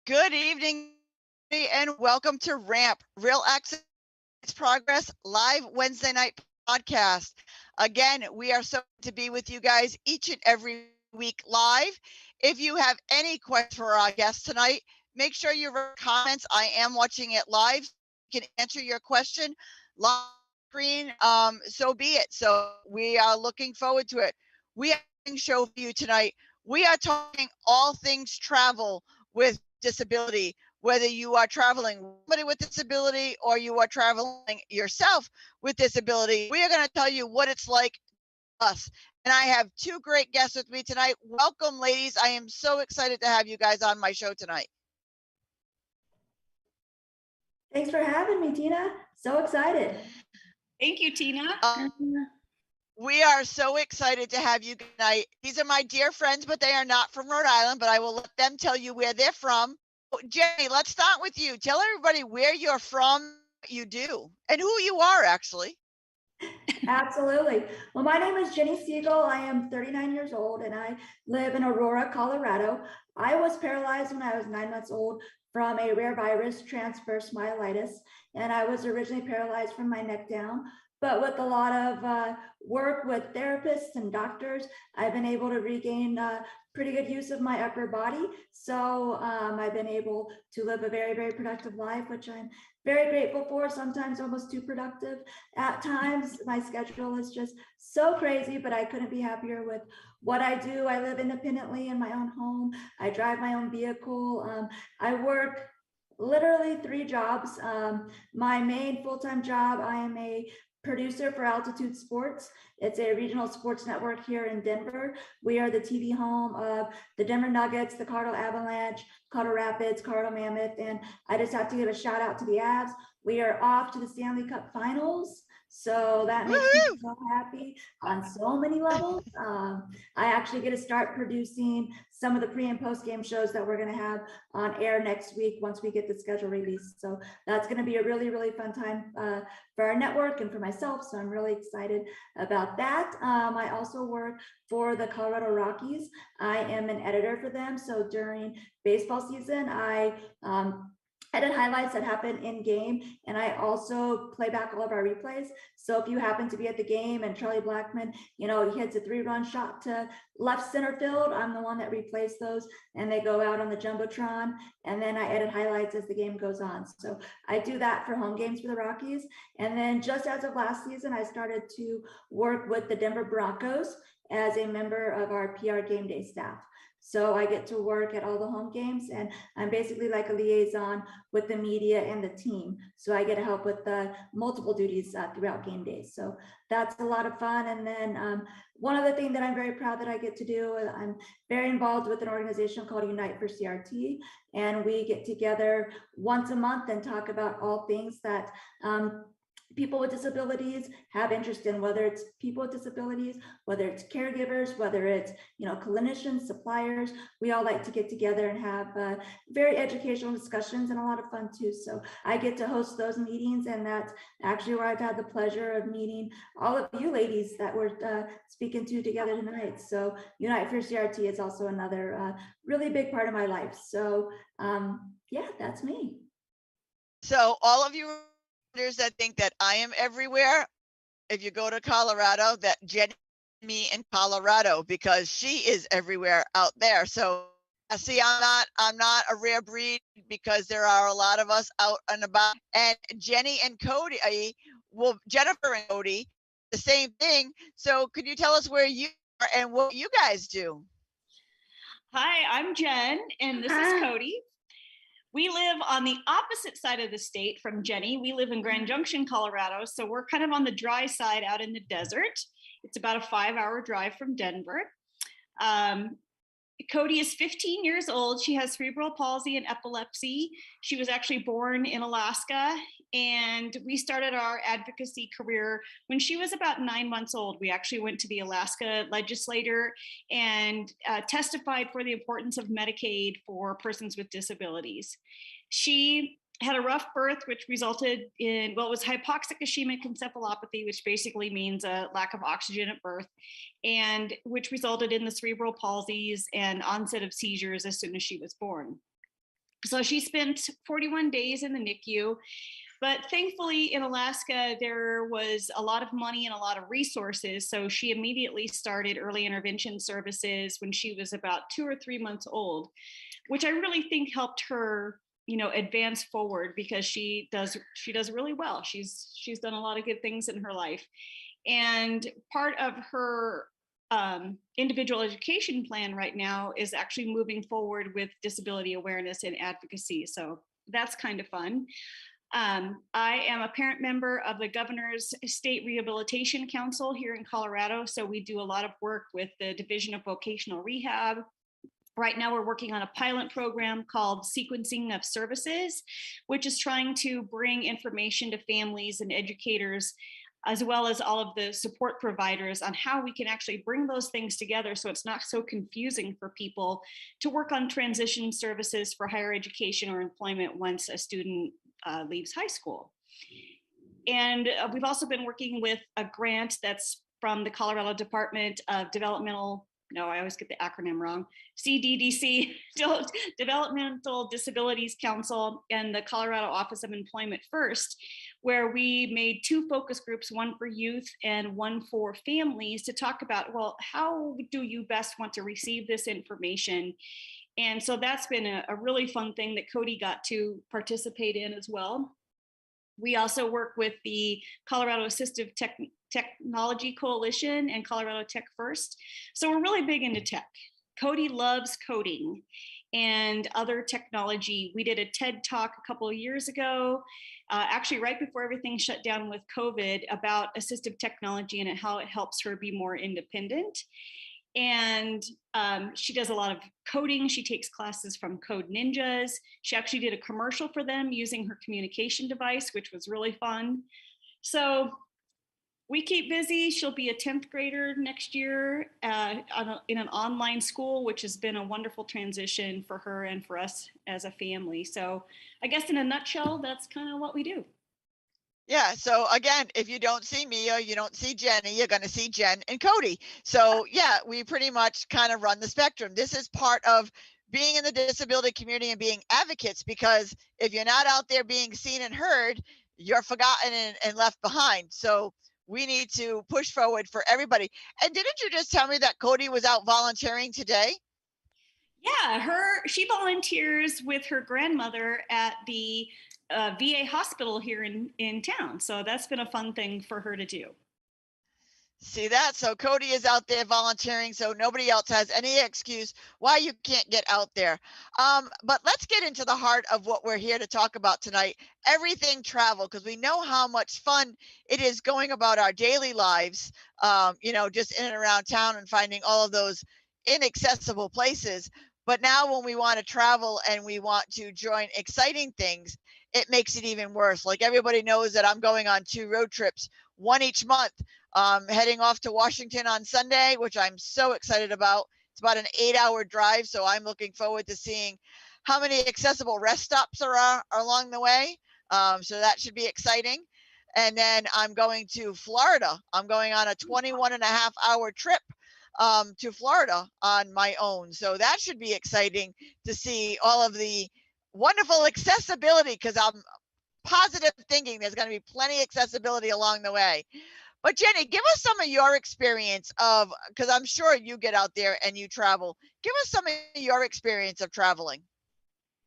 Good evening and welcome to RAMP, Real Access Progress live Wednesday night podcast. Again, we are so to be with you guys each and every week live. If you have any questions for our guest tonight, make sure you write comments. I am watching it live. You can answer your question live screen. So be it. So we are looking forward to it. We have a show for you tonight. We are talking all things travel with disability, whether you are traveling with somebody with disability or you are traveling yourself with disability. We are going to tell you what it's like us. And I have two great guests with me tonight. Welcome, ladies. I am so excited to have you guys on my show tonight. Thanks for having me, Tina. So excited. Thank you, Tina. We are so excited to have you tonight. These are my dear friends, but they are not from Rhode Island, but I will let them tell you where they're from. Jenny, let's start with you. Tell everybody where you're from, what you do, and who you are, actually. Absolutely. Well, my name is Jenny Siegel. I am 39 years old and I live in Aurora, Colorado. I was paralyzed when I was 9 months old from a rare virus, transverse myelitis, and I was originally paralyzed from my neck down. But with a lot of work with therapists and doctors, I've been able to regain pretty good use of my upper body. So I've been able to live a very, very productive life, which I'm very grateful for, sometimes almost too productive. At times, my schedule is just so crazy, but I couldn't be happier with what I do. I live independently in my own home. I drive my own vehicle. I work literally 3 jobs. My main full-time job, I am a producer for Altitude Sports. It's a regional sports network here in Denver. We are the TV home of the Denver Nuggets, the Colorado Avalanche, Colorado Rapids, Colorado Mammoth, and I just have to give a shout out to the Avs. We are off to the Stanley Cup Finals, so that makes me so happy on so many levels. I actually get to start producing some of the pre and post game shows that we're going to have on air next week once we get the schedule released. So that's going to be a really, really fun time for our network and for myself. So I'm really excited about that. I also work for the Colorado Rockies. I am an editor for them. So during baseball season, I edit highlights that happen in game, and I also play back all of our replays. So if you happen to be at the game and Charlie Blackmon, he hits a 3-run shot to left center field, I'm the one that replays those, and they go out on the jumbotron, and then I edit highlights as the game goes on. So I do that for home games for the Rockies. And then just as of last season, I started to work with the Denver Broncos as a member of our PR game day staff. So I get to work at all the home games, and I'm basically like a liaison with the media and the team. So I get to help with the multiple duties throughout game days. So that's a lot of fun. And then one other thing that I'm very proud that I get to do, I'm very involved with an organization called Unite for CRT. And we get together once a month and talk about all things that people with disabilities have interest in, whether it's people with disabilities, whether it's caregivers, whether it's clinicians, suppliers. We all like to get together and have very educational discussions and a lot of fun too. So I get to host those meetings, and that's actually where I've had the pleasure of meeting all of you ladies that we're speaking to together tonight. So Unite for CRT is also another really big part of my life. So yeah, that's me. So all of you that think that I am everywhere, if you go to Colorado, that Jenny me in Colorado, because she is everywhere out there. So see, I'm not a rare breed, because there are a lot of us out and about. And Jenny and Cody, Jennifer and Cody, the same thing. So could you tell us where you are and what you guys do? Hi, I'm Jen, and this is Cody. We live on the opposite side of the state from Jenny. We live in Grand Junction, Colorado, so we're kind of on the dry side out in the desert. It's about a 5-hour drive from Denver. Cody is 15 years old. She has cerebral palsy and epilepsy. She was actually born in Alaska, and we started our advocacy career when she was about 9 months old. We actually went to the Alaska legislator and testified for the importance of Medicaid for persons with disabilities. She had a rough birth, which resulted in, it was hypoxic ischemic encephalopathy, which basically means a lack of oxygen at birth, and which resulted in the cerebral palsies and onset of seizures as soon as she was born. So she spent 41 days in the NICU. But thankfully in Alaska, there was a lot of money and a lot of resources. So she immediately started early intervention services when she was about 2 or 3 months old, which I really think helped her, advance forward, because she does really well. She's done a lot of good things in her life. And part of her individual education plan right now is actually moving forward with disability awareness and advocacy. So that's kind of fun. I am a parent member of the Governor's State Rehabilitation Council here in Colorado. So we do a lot of work with the Division of Vocational Rehab. Right now, we're working on a pilot program called Sequencing of Services, which is trying to bring information to families and educators, as well as all of the support providers, on how we can actually bring those things together so it's not so confusing for people to work on transition services for higher education or employment once a student leaves high school. And we've also been working with a grant that's from the Colorado Department of Developmental, no, I always get the acronym wrong, CDDC, Developmental Disabilities Council, and the Colorado Office of Employment First, where we made 2 focus groups, one for youth and one for families, to talk about, well, how do you best want to receive this information? And so that's been a really fun thing that Cody got to participate in as well. We also work with the Colorado Assistive Technology Coalition and Colorado Tech First. So we're really big into tech. Cody loves coding and other technology. We did a TED Talk a couple of years ago, actually right before everything shut down with COVID, about assistive technology and how it helps her be more independent. And she does a lot of coding. She takes classes from Code Ninjas. She actually did a commercial for them using her communication device, which was really fun. So we keep busy. She'll be a 10th grader next year in an online school, which has been a wonderful transition for her and for us as a family. So I guess in a nutshell, that's kind of what we do. Yeah. So again, if you don't see me or you don't see Jenny, you're going to see Jen and Cody. So yeah, we pretty much kind of run the spectrum. This is part of being in the disability community and being advocates, because if you're not out there being seen and heard, you're forgotten and left behind. So we need to push forward for everybody. And didn't you just tell me that Cody was out volunteering today? Yeah, she volunteers with her grandmother at the VA hospital here in town. So that's been a fun thing for her to do. See that? So Cody is out there volunteering, so nobody else has any excuse why you can't get out there. But let's get into the heart of what we're here to talk about tonight, everything travel, because we know how much fun it is going about our daily lives, just in and around town and finding all of those inaccessible places. But now when we want to travel and we want to join exciting things, it makes it even worse. Like everybody knows that I'm going on 2 road trips, one each month. Heading off to Washington on Sunday, which I'm so excited about. It's about an 8-hour drive, so I'm looking forward to seeing how many accessible rest stops are along the way. So that should be exciting. And then I'm going to Florida. I'm going on a 21.5-hour trip to Florida on my own. So that should be exciting to see all of the wonderful accessibility, because I'm positive thinking there's going to be plenty of accessibility along the way. But Jenny, give us some of your experience of, because I'm sure you get out there and you travel. Give us some of your experience of traveling.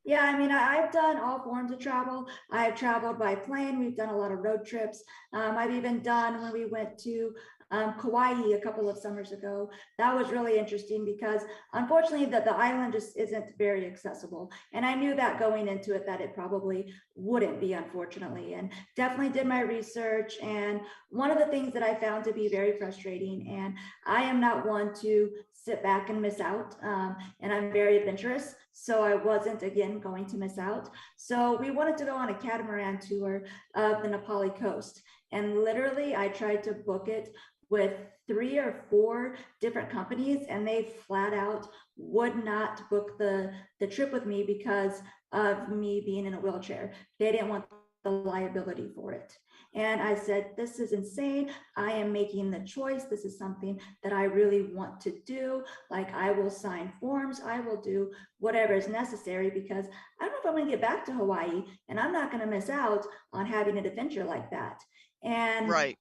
Yeah, I mean, I've done all forms of travel. I've traveled by plane. We've done a lot of road trips. I've even done, when we went to Kauai a couple of summers ago. That was really interesting because unfortunately the island just isn't very accessible. And I knew that going into it, that it probably wouldn't be, unfortunately, and definitely did my research. And one of the things that I found to be very frustrating, and I am not one to sit back and miss out, and I'm very adventurous, so I wasn't, again, going to miss out. So we wanted to go on a catamaran tour of the Nepali coast, and literally I tried to book it with 3 or 4 different companies, and they flat out would not book the trip with me because of me being in a wheelchair. They didn't want the liability for it. And I said, this is insane. I am making the choice. This is something that I really want to do. Like, I will sign forms. I will do whatever is necessary, because I don't know if I'm going to get back to Hawaii, and I'm not going to miss out on having an adventure like that. And Right.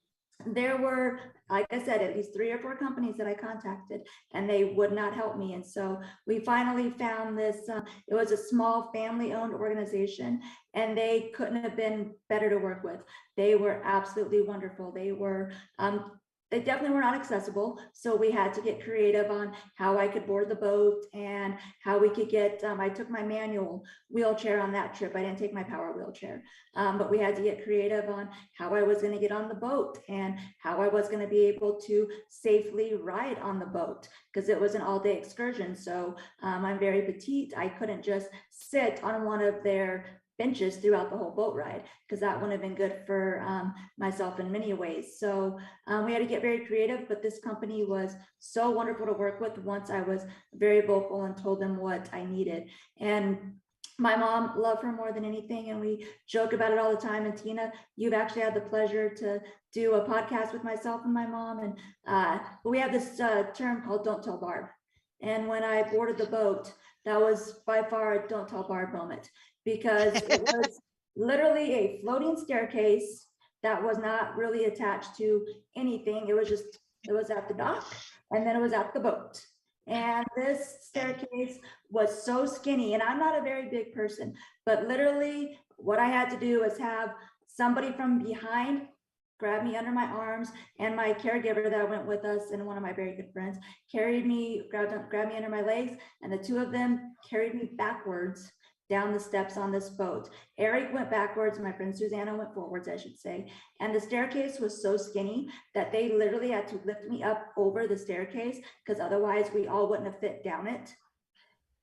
there were, like I said, at least 3 or 4 companies that I contacted, and they would not help me. And so we finally found this, it was a small family-owned organization, and they couldn't have been better to work with. They were absolutely wonderful. They definitely were not accessible. So we had to get creative on how I could board the boat and how we could get, I took my manual wheelchair on that trip. I didn't take my power wheelchair, but we had to get creative on how I was going to get on the boat and how I was going to be able to safely ride on the boat, because it was an all-day excursion. So I'm very petite. I couldn't just sit on one of their benches throughout the whole boat ride, because that wouldn't have been good for myself in many ways. So we had to get very creative, but this company was so wonderful to work with once I was very vocal and told them what I needed. And my mom loved her more than anything, and we joke about it all the time. And Tina, you've actually had the pleasure to do a podcast with myself and my mom, and we have this term called "Don't Tell Barb." And when I boarded the boat, that was by far a "Don't Tell Barb" moment, because it was literally a floating staircase that was not really attached to anything. It was at the dock, and then it was at the boat. And this staircase was so skinny, and I'm not a very big person, but literally what I had to do was have somebody from behind grab me under my arms, and my caregiver that went with us, and one of my very good friends, grabbed me under my legs, and the two of them carried me backwards down the steps on this boat. Eric went backwards, my friend Susanna went forwards, I should say. And the staircase was so skinny that they literally had to lift me up over the staircase, because otherwise we all wouldn't have fit down it.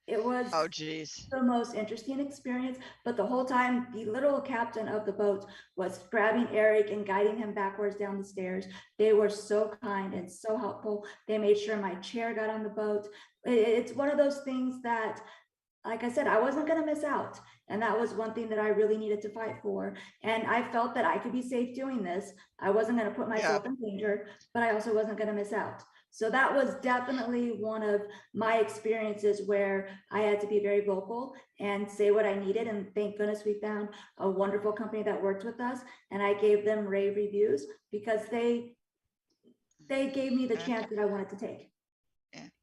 It was Oh, geez. the most interesting experience, but the whole time the little captain of the boat was grabbing Eric and guiding him backwards down the stairs. They were so kind and so helpful. They made sure my chair got on the boat. It's one of those things that, like I said, I wasn't going to miss out. And that was one thing that I really needed to fight for. And I felt that I could be safe doing this. I wasn't going to put myself in danger, but I also wasn't going to miss out. So that was definitely one of my experiences where I had to be very vocal and say what I needed. And thank goodness we found a wonderful company that worked with us. And I gave them rave reviews, because they gave me the chance that I wanted to take.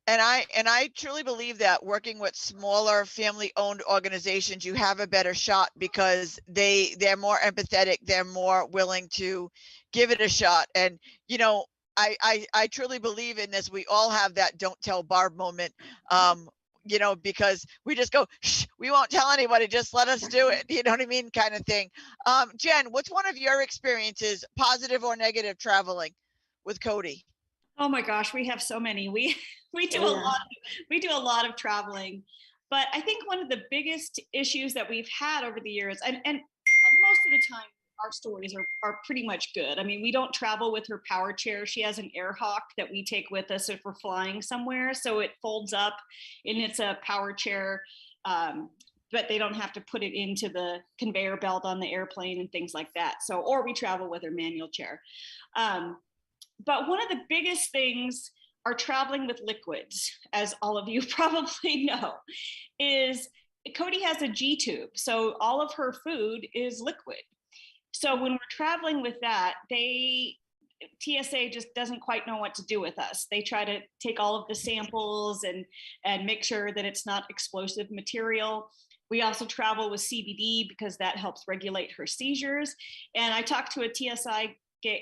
And I truly believe that working with smaller family-owned organizations, you have a better shot, because they're more empathetic, they're more willing to give it a shot. And I truly believe in this. We all have that "don't tell Barb" moment, because we just go, shh, we won't tell anybody, just let us do it. You know what I mean? Kind of thing. Jen, what's one of your experiences, positive or negative, traveling with Cody? Oh my gosh, we have so many. We do a lot of traveling, but I think one of the biggest issues that we've had over the years, and most of the time our stories are pretty much good. I mean, we don't travel with her power chair. She has an air hawk that we take with us if we're flying somewhere, so it folds up and it's a power chair. But they don't have to put it into the conveyor belt on the airplane and things like that. So, or we travel with her manual chair. But one of the biggest things are traveling with liquids, as all of you probably know, is Cody has a G tube. So all of her food is liquid. So when we're traveling with that, TSA just doesn't quite know what to do with us. They try to take all of the samples and make sure that it's not explosive material. We also travel with CBD because that helps regulate her seizures. And I talked to a TSI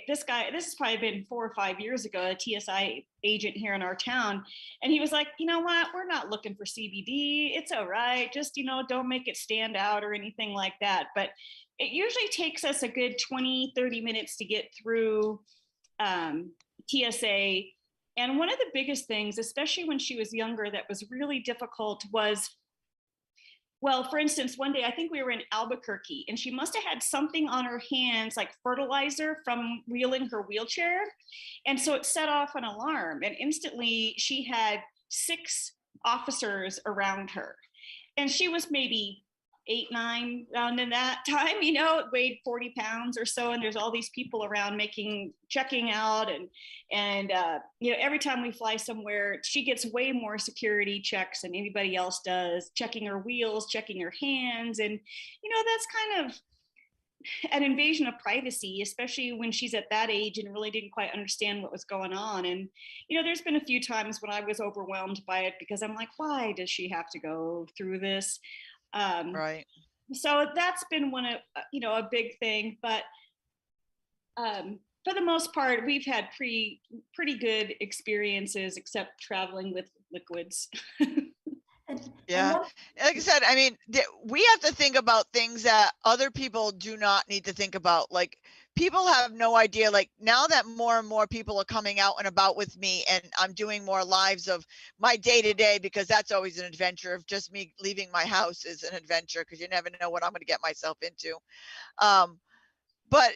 this has probably been 4 or 5 years ago, a TSI agent here in our town. And he was like, you know what, we're not looking for CBD. It's all right. Just, don't make it stand out or anything like that. But it usually takes us a good 20, 30 minutes to get through TSA. And one of the biggest things, especially when she was younger, that was really difficult was, well, for instance, one day I think we were in Albuquerque and she must have had something on her hands, like fertilizer from wheeling her wheelchair. And so it set off an alarm, and instantly she had 6 officers around her. And she was maybe 8, 9 around in that time, it weighed 40 pounds or so. And there's all these people around checking out. And every time we fly somewhere, she gets way more security checks than anybody else does, checking her wheels, checking her hands. And, that's kind of an invasion of privacy, especially when she's at that age and really didn't quite understand what was going on. And, there's been a few times when I was overwhelmed by it because I'm like, why does she have to go through this? Right. So that's been one of, a big thing, but for the most part, we've had pretty good experiences, except traveling with liquids. Yeah. Like I said, I mean, we have to think about things that other people do not need to think about. Like, people have no idea. Like, now that more and more people are coming out and about with me, and I'm doing more lives of my day to day, because that's always an adventure. Of just me leaving my house is an adventure, because you never know what I'm going to get myself into. But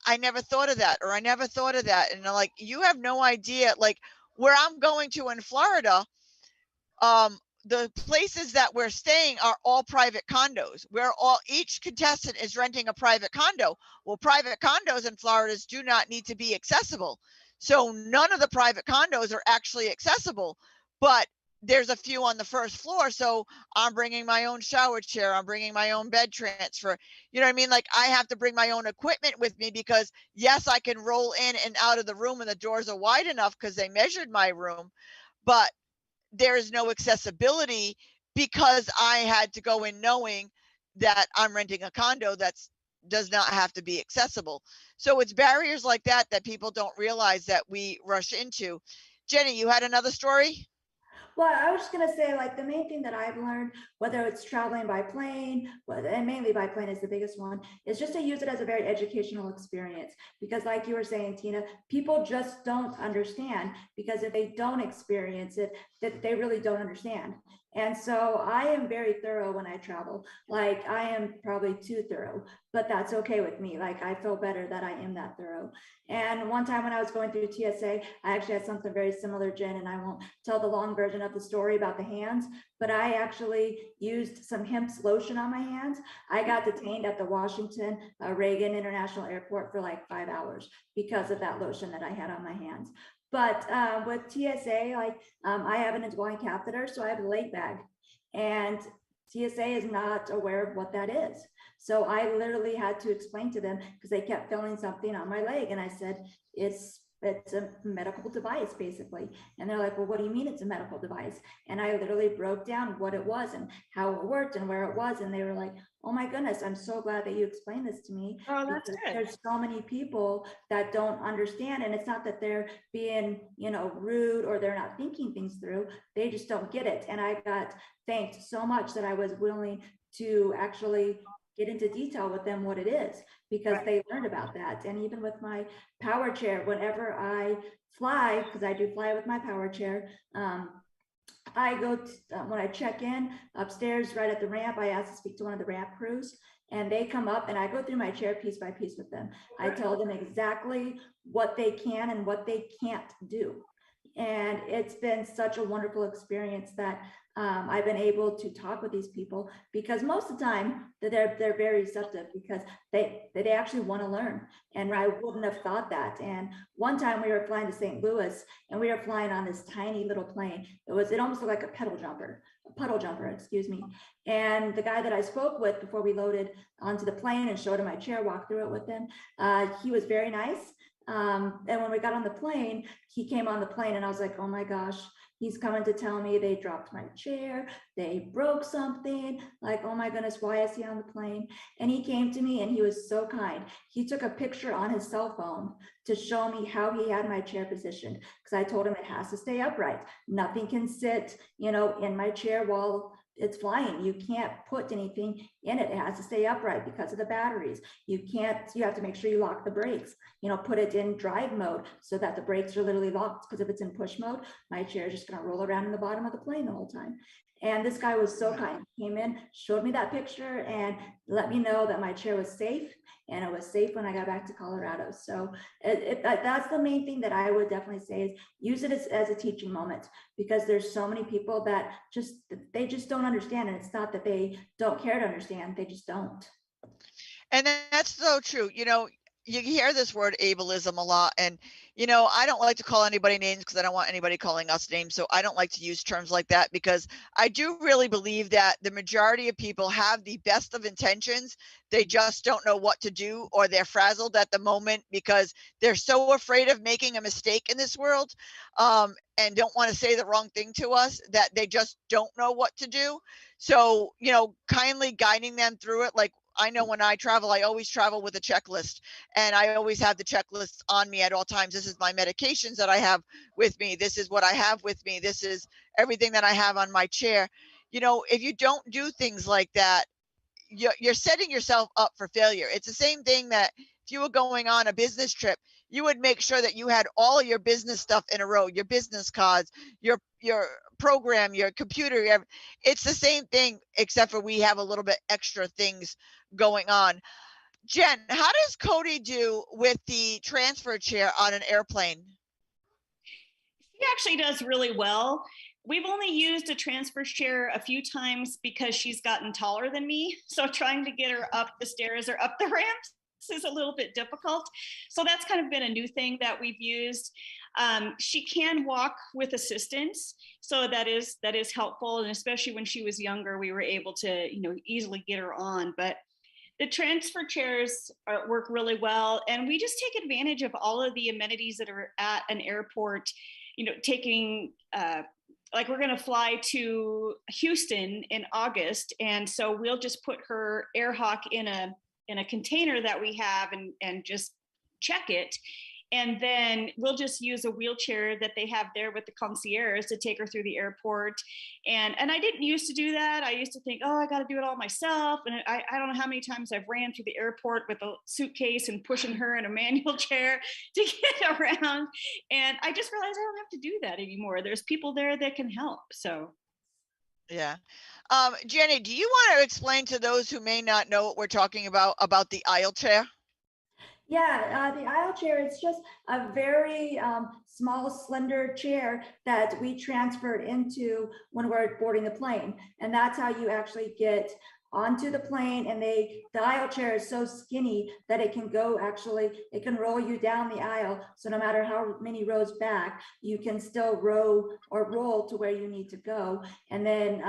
I never thought of that, or I never thought of that. And like, you have no idea, like, where I'm going to in Florida, the places that we're staying are all private condos, where each contestant is renting a private condo. Well, private condos in Florida do not need to be accessible. So none of the private condos are actually accessible, but there's a few on the first floor. So I'm bringing my own shower chair. I'm bringing my own bed transfer. You know what I mean? Like, I have to bring my own equipment with me, because yes, I can roll in and out of the room and the doors are wide enough because they measured my room, but there is no accessibility, because I had to go in knowing that I'm renting a condo that's does not have to be accessible. So it's barriers like that that people don't realize that we rush into. Jenny, you had another story? Well, I was just going to say, like, the main thing that I've learned, whether it's traveling by plane, and mainly by plane is the biggest one, is just to use it as a very educational experience. Because like you were saying, Tina, people just don't understand, because if they don't experience it, that they really don't understand. And so I am very thorough when I travel. Like, I am probably too thorough, but that's okay with me. Like, I feel better that I am that thorough. And one time when I was going through TSA, I actually had something very similar, Jen, and I won't tell the long version of the story about the hands, but I actually used some hemp's lotion on my hands. I got detained at the Washington Reagan International Airport for like 5 hours because of that lotion that I had on my hands. But with TSA, like, I have an indwelling catheter, so I have a leg bag, and TSA is not aware of what that is. So I literally had to explain to them, because they kept feeling something on my leg, and I said, it's a medical device, basically. And they're like, well, what do you mean it's a medical device? And I literally broke down what it was and how it worked and where it was. And they were like, oh my goodness, I'm so glad that you explained this to me. Oh, that's good. There's so many people that don't understand. And it's not that they're being, rude, or they're not thinking things through. They just don't get it. And I got thanked so much that I was willing to actually get into detail with them what it is, because they learned about that. And even with my power chair, whenever I fly, because I do fly with my power chair, I go when I check in upstairs right at the ramp, I ask to speak to one of the ramp crews, and they come up and I go through my chair piece by piece with them. I tell them exactly what they can and what they can't do. And it's been such a wonderful experience that I've been able to talk with these people, because most of the time they're very receptive, because they actually want to learn. And I wouldn't have thought that. And one time we were flying to St. Louis, and we were flying on this tiny little plane. It almost looked like a puddle jumper, excuse me. And the guy that I spoke with before we loaded onto the plane and showed him my chair, walked through it with him, he was very nice. And when we got on the plane, he came on the plane, and I was like, oh my gosh, he's coming to tell me they dropped my chair, they broke something, like, oh my goodness, why is he on the plane? And he came to me, and he was so kind. He took a picture on his cell phone to show me how he had my chair positioned, because I told him it has to stay upright. Nothing can sit, in my chair while it's flying. You can't put anything in it. It has to stay upright because of the batteries. You have to make sure you lock the brakes, put it in drive mode so that the brakes are literally locked, because if it's in push mode, my chair is just going to roll around in the bottom of the plane the whole time. And this guy was so kind. He came in, showed me that picture, and let me know that my chair was safe, and it was safe when I got back to Colorado. So that's the main thing that I would definitely say is use it as a teaching moment, because there's so many people that they just don't understand. And it's not that they don't care to understand, they just don't. And that's so true. You hear this word ableism a lot. And, I don't like to call anybody names because I don't want anybody calling us names. So I don't like to use terms like that, because I do really believe that the majority of people have the best of intentions. They just don't know what to do, or they're frazzled at the moment because they're so afraid of making a mistake in this world, and don't want to say the wrong thing to us, that they just don't know what to do. So, kindly guiding them through it. Like, I know when I travel, I always travel with a checklist, and I always have the checklist on me at all times. This is my medications that I have with me. This is what I have with me. This is everything that I have on my chair. If you don't do things like that, you're setting yourself up for failure. It's the same thing that if you were going on a business trip, you would make sure that you had all of your business stuff in a row, your business cards, your program, your computer. It's the same thing, except for we have a little bit extra things going on. Jen, how does Cody do with the transfer chair on an airplane? He actually does really well. We've only used a transfer chair a few times because she's gotten taller than me. So trying to get her up the stairs or up the ramps is a little bit difficult. So that's kind of been a new thing that we've used. She can walk with assistance, so that is helpful. And especially when she was younger, we were able to easily get her on. But the transfer chairs work really well, and we just take advantage of all of the amenities that are at an airport. Taking like we're going to fly to Houston in August, and so we'll just put her air hawk in a container that we have, and just check it. And then we'll just use a wheelchair that they have there with the concierge to take her through the airport. And I didn't used to do that. I used to think, oh, I got to do it all myself. And I don't know how many times I've ran through the airport with a suitcase and pushing her in a manual chair to get around. And I just realized I don't have to do that anymore. There's people there that can help. So. Yeah. Jenny, do you want to explain to those who may not know what we're talking about the aisle chair? Yeah, the aisle chair is just a very small, slender chair that we transferred into when we're boarding the plane. And that's how you actually get onto the plane. And the aisle chair is so skinny that it can roll you down the aisle. So no matter how many rows back, you can still row or roll to where you need to go. And then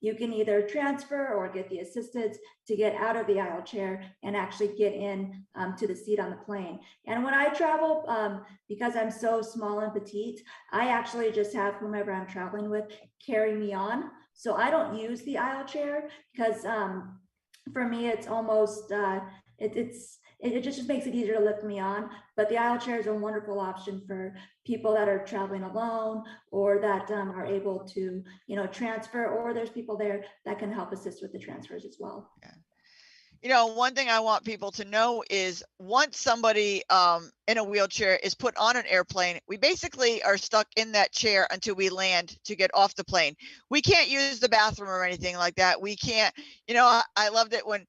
you can either transfer or get the assistance to get out of the aisle chair and actually get in to the seat on the plane. And when I travel, because I'm so small and petite, I actually just have whomever I'm traveling with carry me on. So I don't use the aisle chair because for me, it's almost, it just makes it easier to lift me on. But the aisle chair is a wonderful option for people that are traveling alone, or that are able to, transfer, or there's people there that can help assist with the transfers as well. Yeah. One thing I want people to know is once somebody in a wheelchair is put on an airplane, we basically are stuck in that chair until we land to get off the plane. We can't use the bathroom or anything like that. We can't, I loved it when,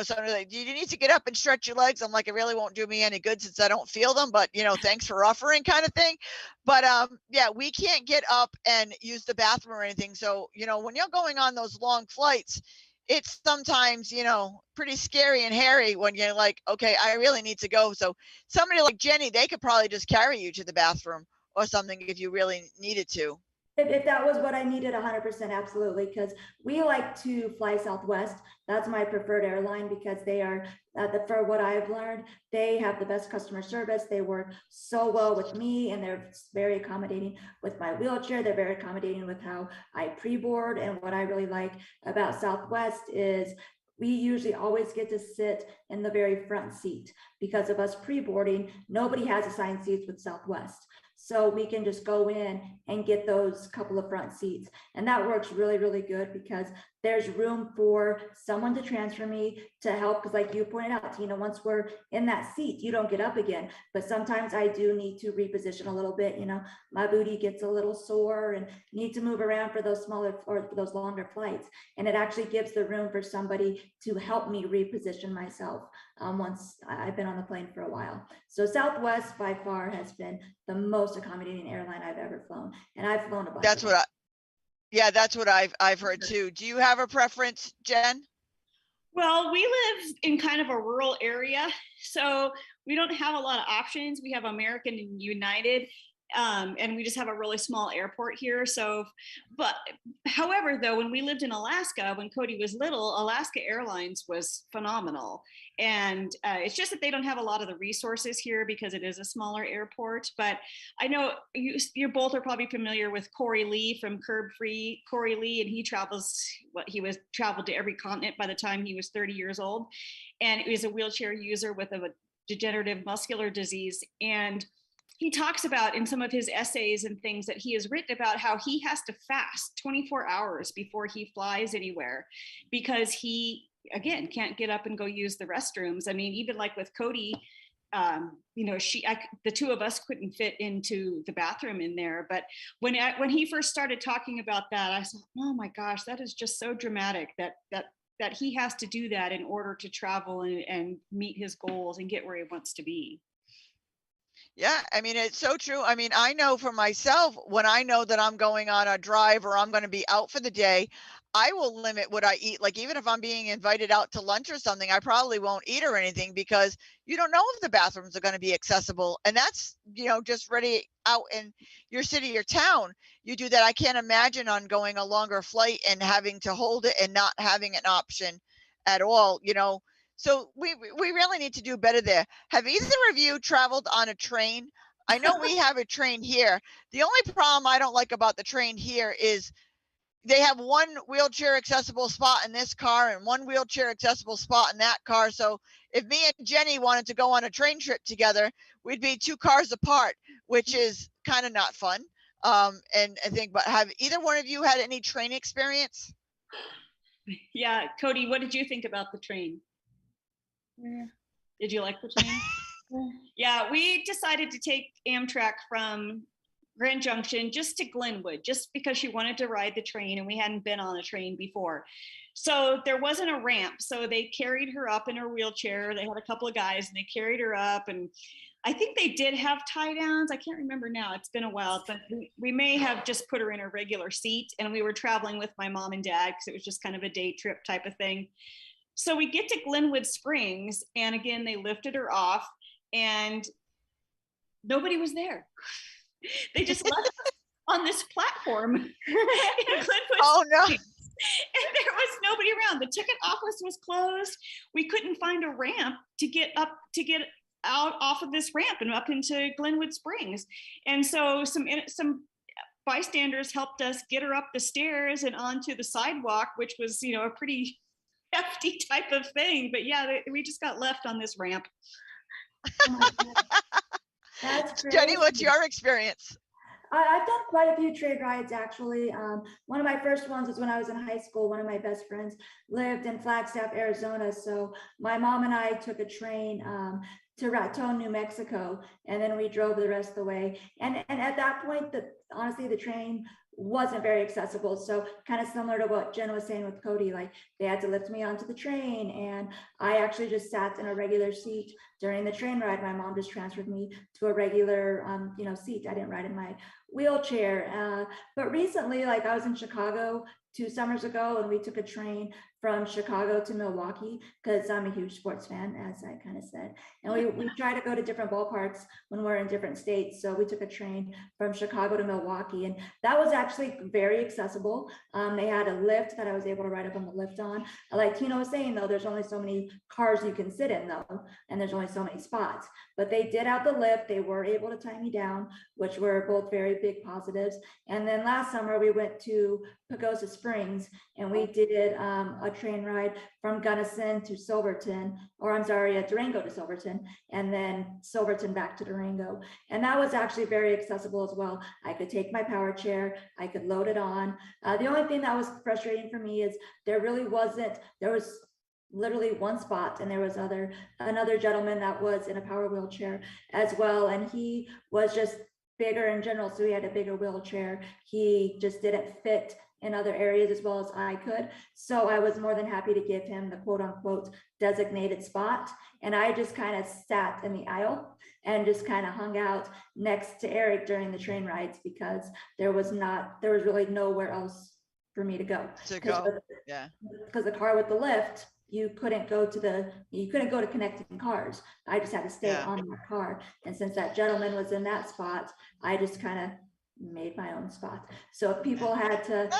somebody's like, do you need to get up and stretch your legs? I'm like, it really won't do me any good since I don't feel them, but thanks for offering, kind of thing. But yeah, we can't get up and use the bathroom or anything. So, when you're going on those long flights, it's sometimes, pretty scary and hairy when you're like, okay, I really need to go. So somebody like Jenny, they could probably just carry you to the bathroom or something if you really needed to. If that was what I needed, 100%, absolutely. Because we like to fly Southwest. That's my preferred airline, because they are, for what I've learned, they have the best customer service. They work so well with me, and they're very accommodating with my wheelchair. They're very accommodating with how I pre-board. And what I really like about Southwest is we usually always get to sit in the very front seat. Because of us pre-boarding, nobody has assigned seats with Southwest. So we can just go in and get those couple of front seats. And that works really, really good, because there's room for someone to transfer me to help. Because like you pointed out, Tina, once we're in that seat, you don't get up again. But sometimes I do need to reposition a little bit. You know, my booty gets a little sore and need to move around for those smaller or for those longer flights. And it actually gives the room for somebody to help me reposition myself once I've been on the plane for a while. So Southwest by far has been the most accommodating airline I've ever flown. And I've flown a bunch. That's what yeah, that's what I've heard too. Do you have a preference, Jen? Well, we live in kind of a rural area, so we don't have a lot of options. We have American and United, and we just have a really small airport here. So, but however, though, when we lived in Alaska, when Cody was little, Alaska Airlines was phenomenal. And it's just that they don't have a lot of the resources here because it is a smaller airport. But I know you both are probably familiar with Corey Lee from Curb Free. Corey Lee, and he traveled to every continent by the time he was 30 years old. And he was a wheelchair user with a degenerative muscular disease. And he talks about in some of his essays and things that he has written about how he has to fast 24 hours before he flies anywhere because he, again, can't get up and go use the restrooms. I mean, even like with Cody, the two of us couldn't fit into the bathroom in there. But when he first started talking about that, I said, oh my gosh, that is just so dramatic that he has to do that in order to travel and meet his goals and get where he wants to be. Yeah, I mean, it's so true. I mean, I know for myself, when I know that I'm going on a drive or I'm going to be out for the day, I will limit what I eat. Like, even if I'm being invited out to lunch or something, I probably won't eat or anything because you don't know if the bathrooms are going to be accessible. And that's, just ready out in your city or town. You do that. I can't imagine on going a longer flight and having to hold it and not having an option at all, So we really need to do better there. Have either of you traveled on a train? I know we have a train here. The only problem I don't like about the train here is they have one wheelchair accessible spot in this car and one wheelchair accessible spot in that car. So if me and Jenny wanted to go on a train trip together, we'd be 2 cars apart, which is kind of not fun. And I think, but have either one of you had any train experience? Yeah, Cody, what did you think about the train? Did you like the train? Yeah, we decided to take Amtrak from Grand Junction just to Glenwood, just because she wanted to ride the train and we hadn't been on a train before. So there wasn't a ramp. So they carried her up in her wheelchair. They had a couple of guys and they carried her up. And I think they did have tie downs. I can't remember now. It's been a while, but we may have just put her in a regular seat. And we were traveling with my mom and dad because it was just kind of a day trip type of thing. So we get to Glenwood Springs, and again, they lifted her off, and nobody was there. They just left us on this platform in Glenwood no. Springs. And there was nobody around. The ticket office was closed. We couldn't find a ramp to get out off of this ramp and up into Glenwood Springs. And so some bystanders helped us get her up the stairs and onto the sidewalk, which was, a pretty hefty type of thing. But yeah, we just got left on this ramp. Oh that's Jenny, what's your experience? I've done quite a few train rides, actually. One of my first ones was when I was in high school. One of my best friends lived in Flagstaff, Arizona. So my mom and I took a train to Raton, New Mexico, and then we drove the rest of the way. And at that point, honestly, the train wasn't very accessible. So kind of similar to what Jen was saying with Cody, like they had to lift me onto the train, and I actually just sat in a regular seat during the train ride. My mom just transferred me to a regular seat. I didn't ride in my wheelchair. But recently, like I was in Chicago 2 summers ago, and we took a train from Chicago to Milwaukee because I'm a huge sports fan, as I kind of said. And we try to go to different ballparks when we're in different states. So we took a train from Chicago to Milwaukee, and that was actually very accessible. They had a lift that I was able to ride up on the lift on. Like Tina was saying, though, there's only so many cars you can sit in, though, and there's only so many spots. But they did have the lift. They were able to tie me down, which were both very big positives. And then last summer we went to Pagosa Springs, and we did a train ride from Gunnison to Silverton, or I'm sorry, Durango to Silverton, and then Silverton back to Durango. And that was actually very accessible as well. I could take my power chair, I could load it on. The only thing that was frustrating for me is there was literally one spot, and there was another gentleman that was in a power wheelchair as well, and he was just bigger in general, so he had a bigger wheelchair. He just didn't fit in other areas as well as I could. So I was more than happy to give him the quote unquote designated spot. And I just kind of sat in the aisle and just kind of hung out next to Eric during the train rides, because there was really nowhere else for me to go. Yeah. Because the car with the lift, you couldn't go to connecting cars. I just had to stay on that car. And since that gentleman was in that spot, I just kind of made my own spot. So if people had to,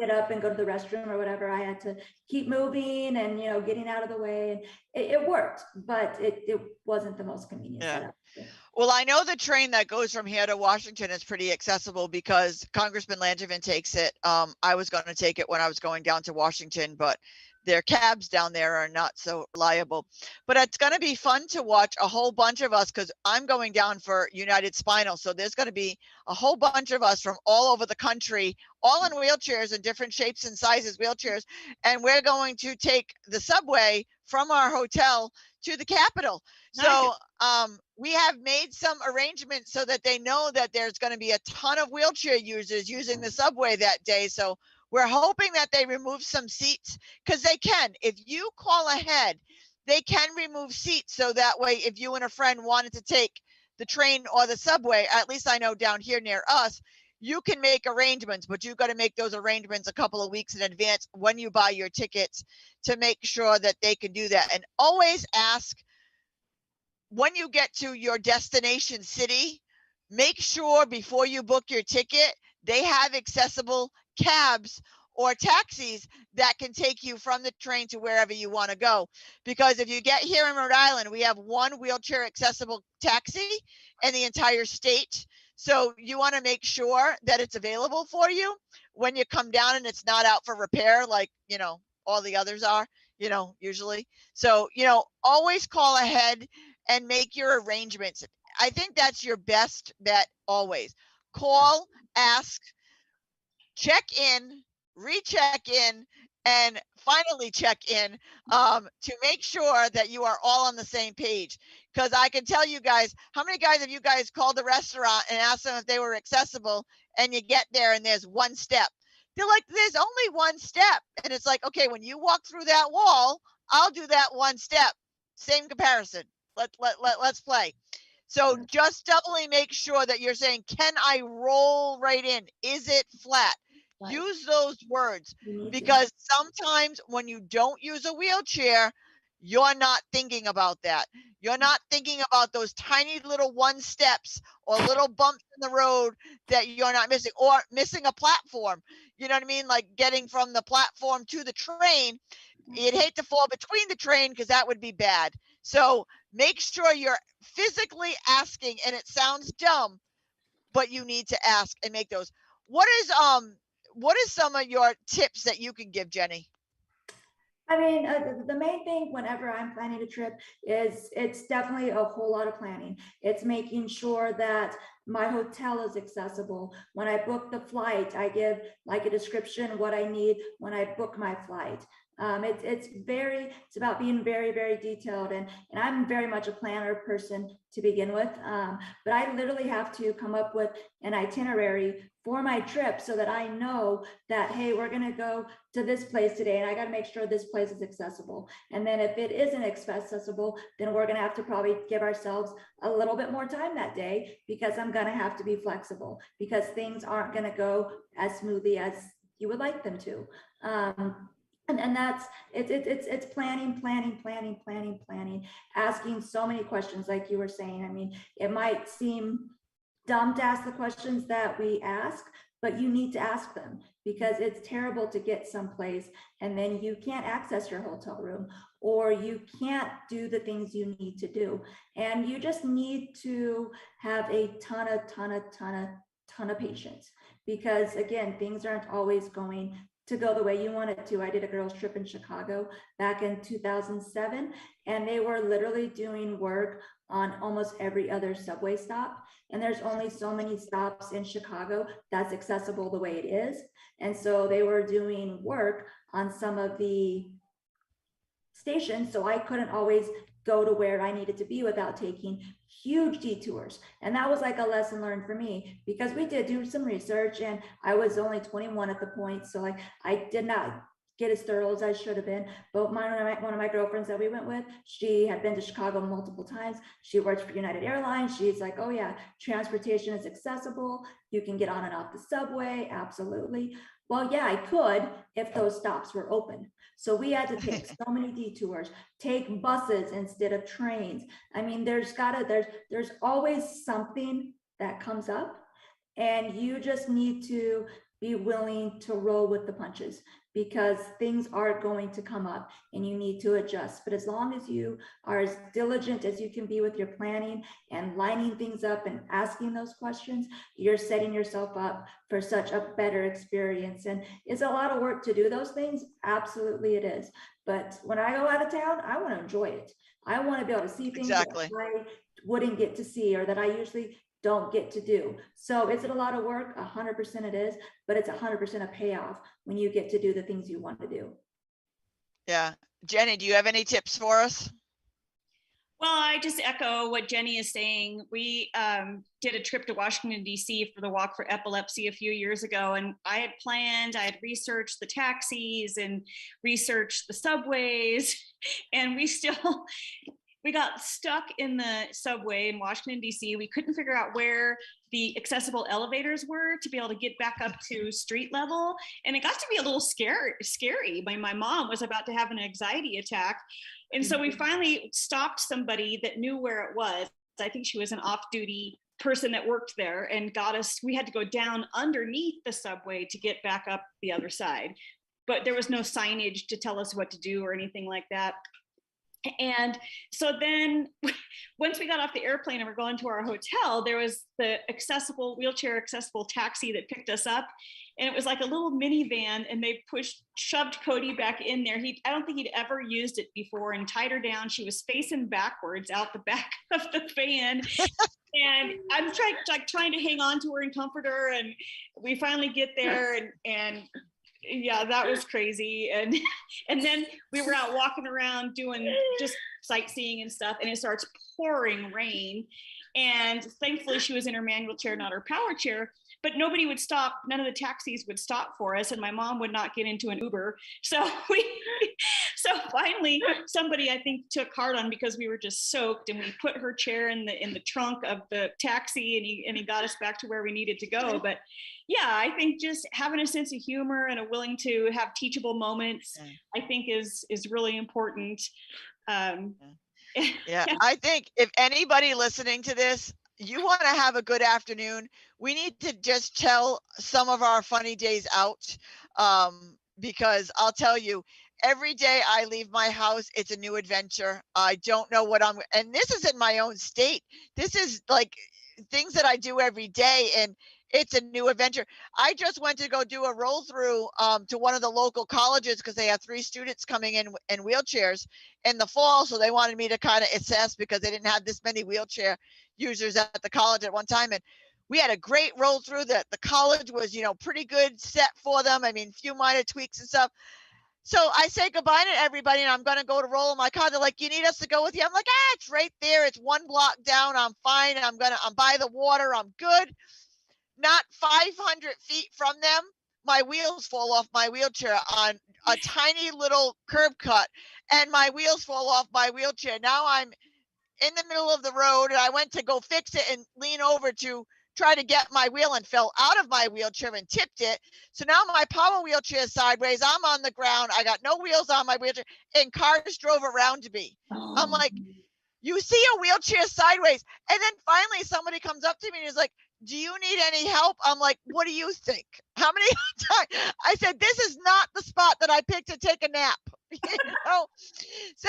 get up and go to the restroom or whatever, I had to keep moving and, getting out of the way. And it worked, but it wasn't the most convenient setup. Well, I know the train that goes from here to Washington is pretty accessible because Congressman Langevin takes it. I was going to take it when I was going down to Washington, but their cabs down there are not so reliable. But it's going to be fun to watch a whole bunch of us, because I'm going down for United Spinal. So there's going to be a whole bunch of us from all over the country, all in wheelchairs in different shapes and sizes wheelchairs. And we're going to take the subway from our hotel to the Capitol. Nice. So we have made some arrangements so that they know that there's going to be a ton of wheelchair users using the subway that day. So we're hoping that they remove some seats, because they can. If you call ahead, they can remove seats. So that way, if you and a friend wanted to take the train or the subway, at least I know down here near us, you can make arrangements, but you've got to make those arrangements a couple of weeks in advance when you buy your tickets to make sure that they can do that. And always ask, when you get to your destination city, make sure before you book your ticket, they have accessible cabs or taxis that can take you from the train to wherever you want to go. Because if you get here in Rhode Island, we have one wheelchair accessible taxi in the entire state. So you want to make sure that it's available for you when you come down, and it's not out for repair like, all the others are, usually. So, always call ahead and make your arrangements. I think that's your best bet always. Call, ask, check in, recheck in, and finally check in to make sure that you are all on the same page. Because I can tell you guys, how many guys have you guys called the restaurant and asked them if they were accessible, and you get there and there's one step? They're like, there's only one step. And it's like, okay, when you walk through that wall, I'll do that one step. Same comparison. Let's play. So just doubly make sure that you're saying, can I roll right in? Is it flat? Right. Use those words, because sometimes when you don't use a wheelchair, you're not thinking about that. You're not thinking about those tiny little one steps or little bumps in the road that you're not missing, or missing a platform. You know what I mean? Like getting from the platform to the train. You'd hate to fall between the train, because that would be bad. So make sure you're physically asking, and it sounds dumb, but you need to ask and make those. What is some of your tips that you can give, Jenny? I mean, the main thing whenever I'm planning a trip is it's definitely a whole lot of planning. It's making sure that my hotel is accessible. When I book the flight, I give like a description what I need when I book my flight. It's about being very, very detailed, and I'm very much a planner person to begin with. But I literally have to come up with an itinerary for my trip so that I know that, hey, we're going to go to this place today, and I got to make sure this place is accessible. And then if it isn't accessible, then we're going to have to probably give ourselves a little bit more time that day, because I'm going to have to be flexible, because things aren't going to go as smoothly as you would like them to. And that's it's planning, asking so many questions, like you were saying. I mean, it might seem dumb to ask the questions that we ask, but you need to ask them, because it's terrible to get someplace and then you can't access your hotel room, or you can't do the things you need to do. And you just need to have a ton of patience, because again, things aren't always going to go the way you want it to. I did a girls trip in Chicago back in 2007, and they were literally doing work on almost every other subway stop. And there's only so many stops in Chicago that's accessible the way it is. And so they were doing work on some of the stations, so I couldn't always go to where I needed to be without taking huge detours. And that was like a lesson learned for me, because we did do some research, and I was only 21 at the point, so like I did not get as thorough as I should have been. But one of my girlfriends that we went with, she had been to Chicago multiple times. She worked for United Airlines. She's like, oh yeah, transportation is accessible. You can get on and off the subway. Absolutely. Well, yeah, I could if those stops were open. So we had to take so many detours, take buses instead of trains. I mean, there's always something that comes up, and you just need to be willing to roll with the punches, because things are going to come up and you need to adjust. But as long as you are as diligent as you can be with your planning and lining things up and asking those questions, you're setting yourself up for such a better experience. And it's a lot of work to do those things. Absolutely it is. But when I go out of town, I want to enjoy it. I want to be able to see things that I wouldn't get to see, or that I usually don't get to do. So is it a lot of work? 100% it is, but it's 100% a payoff when you get to do the things you want to do. Yeah. Jenny, do you have any tips for us? Well, I just echo what Jenny is saying. We did a trip to Washington, D.C. for the Walk for Epilepsy a few years ago, and I had researched the taxis and researched the subways, and we got stuck in the subway in Washington, D.C. We couldn't figure out where the accessible elevators were to be able to get back up to street level. And it got to be a little scary. My mom was about to have an anxiety attack. And so we finally stopped somebody that knew where it was. I think she was an off-duty person that worked there, and we had to go down underneath the subway to get back up the other side. But there was no signage to tell us what to do or anything like that. And so then once we got off the airplane and we're going to our hotel, there was the wheelchair accessible taxi that picked us up. And it was like a little minivan, and they shoved Cody back in there. I don't think he'd ever used it before, and tied her down. She was facing backwards out the back of the van. And I'm trying to hang on to her and comfort her. And we finally get there, and yeah, that was crazy. And then we were out walking around doing just sightseeing and stuff, and it starts pouring rain. And thankfully she was in her manual chair, not her power chair, but nobody would stop. None of the taxis would stop for us, and my mom would not get into an Uber. So finally somebody, I think, took heart on, because we were just soaked, and we put her chair in the trunk of the taxi, and he got us back to where we needed to go. But yeah, I think just having a sense of humor and a willing to have teachable moments, I think is really important. Yeah, I think if anybody listening to this, you want to have a good afternoon, we need to just tell some of our funny days out, because I'll tell you, every day I leave my house, it's a new adventure. I don't know and this is in my own state. This is like things that I do every day, and it's a new adventure. I just went to go do a roll through to one of the local colleges, because they have 3 students coming in wheelchairs in the fall. So they wanted me to kind of assess, because they didn't have this many wheelchair users at the college at one time. And we had a great roll through. That the college was, pretty good set for them. I mean, few minor tweaks and stuff. So I say goodbye to everybody, and I'm going to go to roll in my car. They're like, you need us to go with you? I'm like, it's right there. It's 1 block down. I'm fine. I'm by the water. I'm good. Not 500 feet from them, my wheels fall off my wheelchair on a tiny little curb cut, and my wheels fall off my wheelchair. Now I'm in the middle of the road, and I went to go fix it and lean over to try to get my wheel, and fell out of my wheelchair and tipped it. So now my power wheelchair is sideways. I'm on the ground. I got no wheels on my wheelchair, and cars drove around me. I'm like, you see a wheelchair sideways. And then finally somebody comes up to me and is like, do you need any help? I'm like, what do you think? How many times? I said, this is not the spot that I picked to take a nap. So,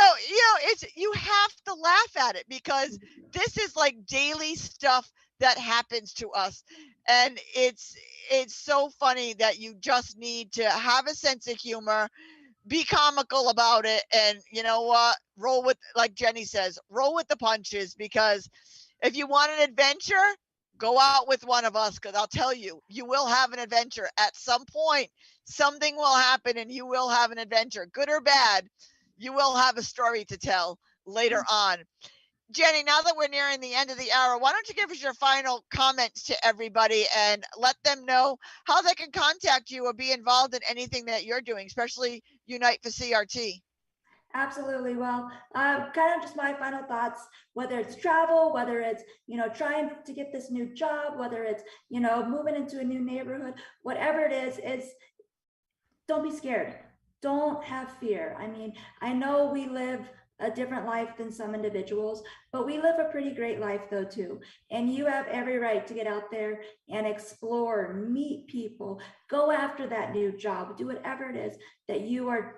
you have to laugh at it, because this is like daily stuff that happens to us. And it's so funny that you just need to have a sense of humor, be comical about it, and you know what, roll with, like Jenny says, roll with the punches. Because if you want an adventure, go out with one of us, because I'll tell you, you will have an adventure at some point. Something will happen and you will have an adventure, good or bad. You will have a story to tell later on. Jenny, now that we're nearing the end of the hour, why don't you give us your final comments to everybody and let them know how they can contact you or be involved in anything that you're doing, especially Unite for CRT? Absolutely. Well, kind of just my final thoughts, whether it's travel, whether it's, trying to get this new job, whether it's, moving into a new neighborhood, whatever it is don't be scared. Don't have fear. I mean, I know we live a different life than some individuals, but we live a pretty great life though too. And you have every right to get out there and explore, meet people, go after that new job, do whatever it is that you are,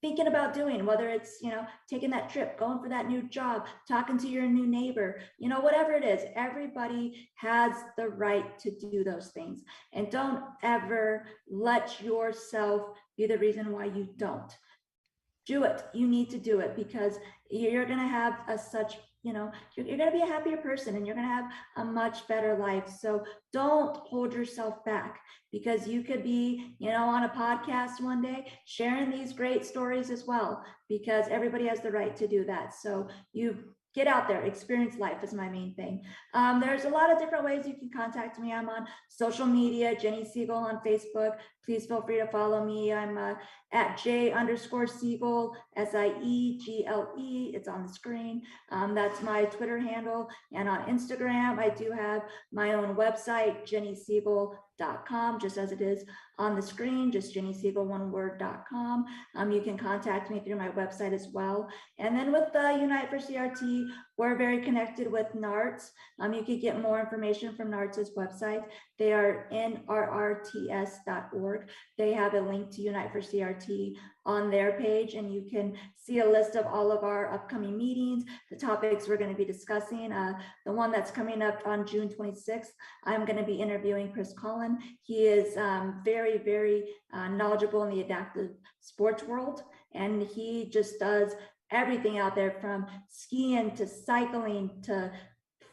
thinking about doing, whether it's, taking that trip, going for that new job, talking to your new neighbor, whatever it is, everybody has the right to do those things. And don't ever let yourself be the reason why you don't. Do it. You need to do it, because you're going to have you're going to be a happier person and you're going to have a much better life. So don't hold yourself back, because you could be, on a podcast one day sharing these great stories as well, because everybody has the right to do that. So you get out there, experience life is my main thing. There's a lot of different ways you can contact me. I'm on social media, Jenny Siegel on Facebook. Please feel free to follow me. I'm at J_Siegel, SIEGLE. It's on the screen. That's my Twitter handle. And on Instagram, I do have my own website, JennySiegel.com, just as it is on the screen, just JennySiegel1word.com. You can contact me through my website as well. And then with the Unite for CRT, we're very connected with NARTS. You can get more information from NARTS's website. They are nrrts.org. They have a link to Unite for CRT on their page, and you can see a list of all of our upcoming meetings, the topics we're going to be discussing. The one that's coming up on June 26th, I'm going to be interviewing Chris Collin. He is very, very knowledgeable in the adaptive sports world, and he just does everything out there, from skiing to cycling to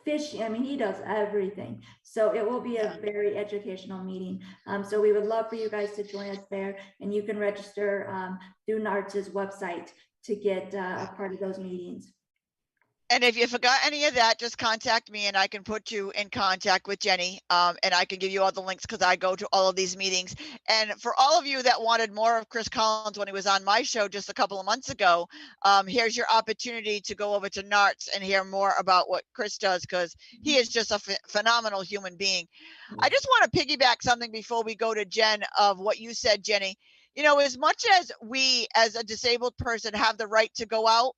fishing. I mean, he does everything. So it will be a very educational meeting. So we would love for you guys to join us there, and you can register through NARTS's website to get a part of those meetings. And if you forgot any of that, just contact me and I can put you in contact with Jenny, and I can give you all the links, because I go to all of these meetings. And for all of you that wanted more of Chris Collins when he was on my show just a couple of months ago, here's your opportunity to go over to NARTS and hear more about what Chris does, because he is just a phenomenal human being. I just want to piggyback something before we go to Jen of what you said, Jenny. As much as we as a disabled person have the right to go out,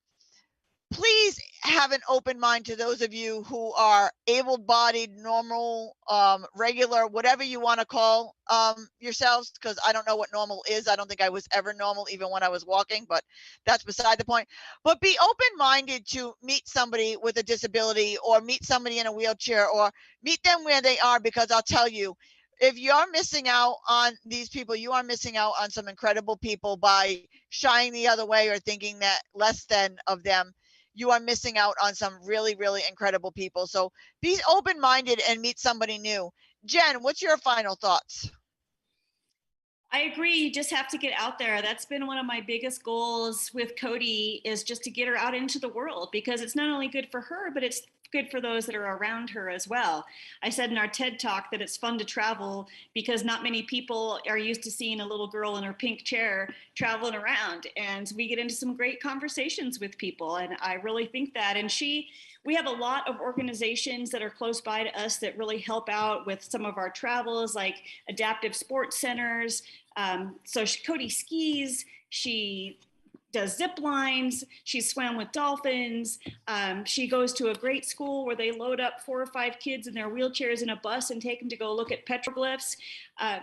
please have an open mind to those of you who are able-bodied, normal, regular, whatever you want to call yourselves, because I don't know what normal is. I don't think I was ever normal, even when I was walking, but that's beside the point. But be open-minded to meet somebody with a disability, or meet somebody in a wheelchair, or meet them where they are, because I'll tell you, if you're missing out on these people, you are missing out on some incredible people by shying the other way or thinking that less than of them. You are missing out on some really, really incredible people. So be open-minded and meet somebody new. Jen, what's your final thoughts? I agree. You just have to get out there. That's been one of my biggest goals with Cody, is just to get her out into the world, because it's not only good for her, but it's good for those that are around her as well. I said in our TED Talk that it's fun to travel, because not many people are used to seeing a little girl in her pink chair traveling around, and we get into some great conversations with people. And I really think that, and we have a lot of organizations that are close by to us that really help out with some of our travels, like adaptive sports centers. So Cody skis, she does zip lines, she swam with dolphins. She goes to a great school where they load up 4 or 5 kids in their wheelchairs in a bus and take them to go look at petroglyphs.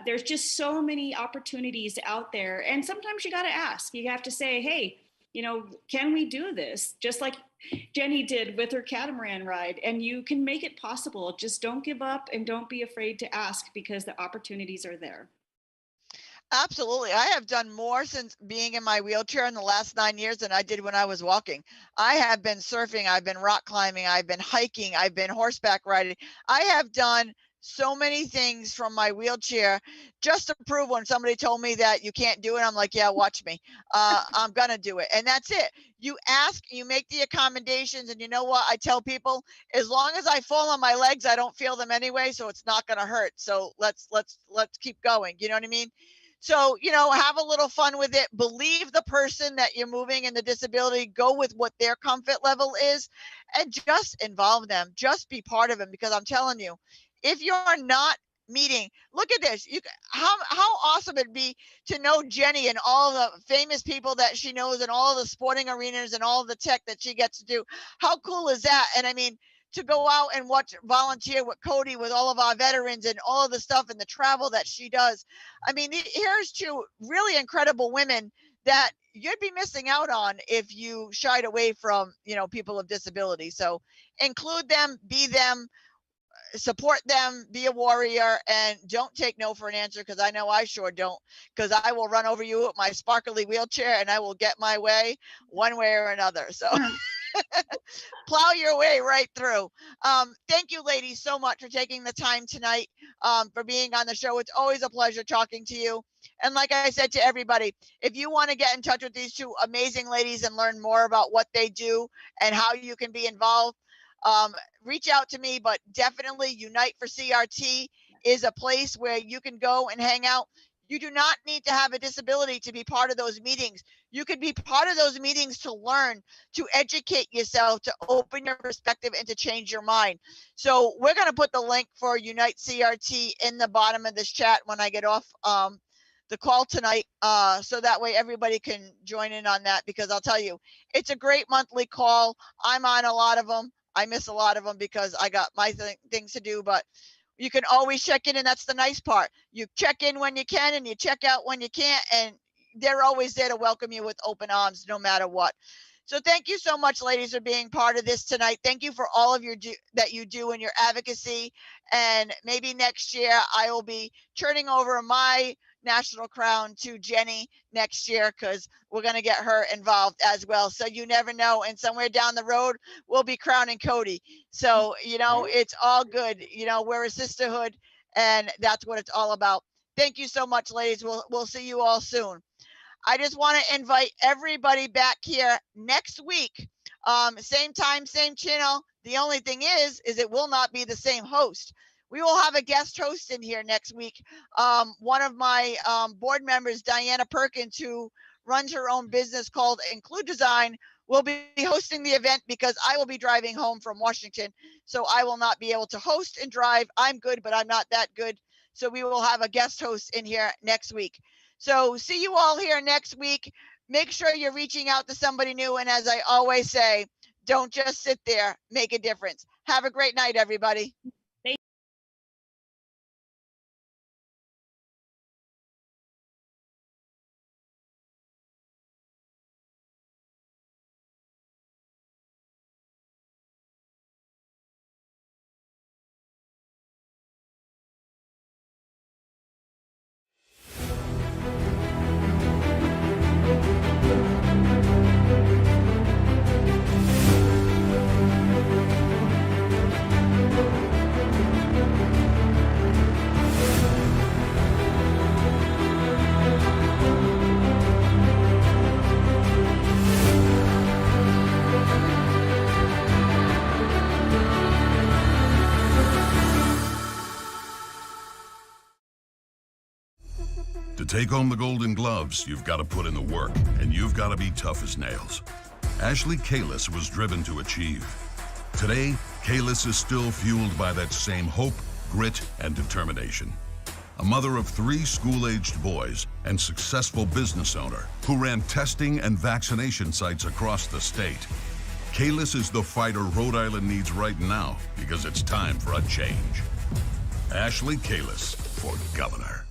There's just so many opportunities out there. And sometimes you got to ask. You have to say, hey, can we do this? Just like Jenny did with her catamaran ride, and you can make it possible. Just don't give up and don't be afraid to ask, because the opportunities are there. Absolutely. I have done more since being in my wheelchair in the last 9 years than I did when I was walking. I have been surfing, I've been rock climbing, I've been hiking, I've been horseback riding. I have done so many things from my wheelchair just to prove when somebody told me that you can't do it. I'm like, yeah, watch me. I'm going to do it. And that's it. You ask, you make the accommodations. And you know what? I tell people, as long as I fall on my legs, I don't feel them anyway. So it's not going to hurt. So let's keep going. You know what I mean? So, have a little fun with it. Believe the person that you're moving in the disability, go with what their comfort level is, and just involve them. Just be part of them, because I'm telling you, if you're not meeting, look at this. How awesome it'd be to know Jenny and all the famous people that she knows and all the sporting arenas and all the tech that she gets to do. How cool is that? And I mean, to go out and volunteer with Cody, with all of our veterans and all of the stuff and the travel that she does. I mean, here's two really incredible women that you'd be missing out on if you shied away from, people of disability. So include them, be them, support them, be a warrior, and don't take no for an answer, because I know I sure don't, because I will run over you with my sparkly wheelchair and I will get my way one way or another. So plow your way right through. Thank you, ladies, so much for taking the time tonight, for being on the show. It's always a pleasure talking to you. And like I said to everybody, if you want to get in touch with these two amazing ladies and learn more about what they do and how you can be involved, reach out to me. But definitely Unite for CRT is a place where you can go and hang out. You do not need to have a disability to be part of those meetings. You could be part of those meetings to learn, to educate yourself, to open your perspective, and to change your mind. So we're going to put the link for Unite CRT in the bottom of this chat when I get off the call tonight, so that way everybody can join in on that, because I'll tell you, it's a great monthly call. I'm on a lot of them. I miss a lot of them because I got my things to do, but you can always check in, and that's the nice part. You check in when you can and you check out when you can't, and they're always there to welcome you with open arms no matter what. So thank you so much, ladies, for being part of this tonight. Thank you for all of that you do in your advocacy. And maybe next year I will be turning over my national crown to Jenny next year, because we're going to get her involved as well. So you never know. And somewhere down the road, we'll be crowning Cody. So, it's all good. We're a sisterhood, and that's what it's all about. Thank you so much, ladies. We'll see you all soon. I just want to invite everybody back here next week. Same time, same channel. The only thing is it will not be the same host. We will have a guest host in here next week. One of my board members, Diana Perkins, who runs her own business called Include Design, will be hosting the event, because I will be driving home from Washington. So I will not be able to host and drive. I'm good, but I'm not that good. So we will have a guest host in here next week. So see you all here next week. Make sure you're reaching out to somebody new. And as I always say, don't just sit there, make a difference. Have a great night, everybody. To take home the Golden Gloves, you've got to put in the work, and you've got to be tough as nails. Ashley Kalis was driven to achieve. Today, Kalis is still fueled by that same hope, grit, and determination. A mother of 3 school-aged boys and successful business owner who ran testing and vaccination sites across the state. Kalis is the fighter Rhode Island needs right now, because it's time for a change. Ashley Kalis for governor.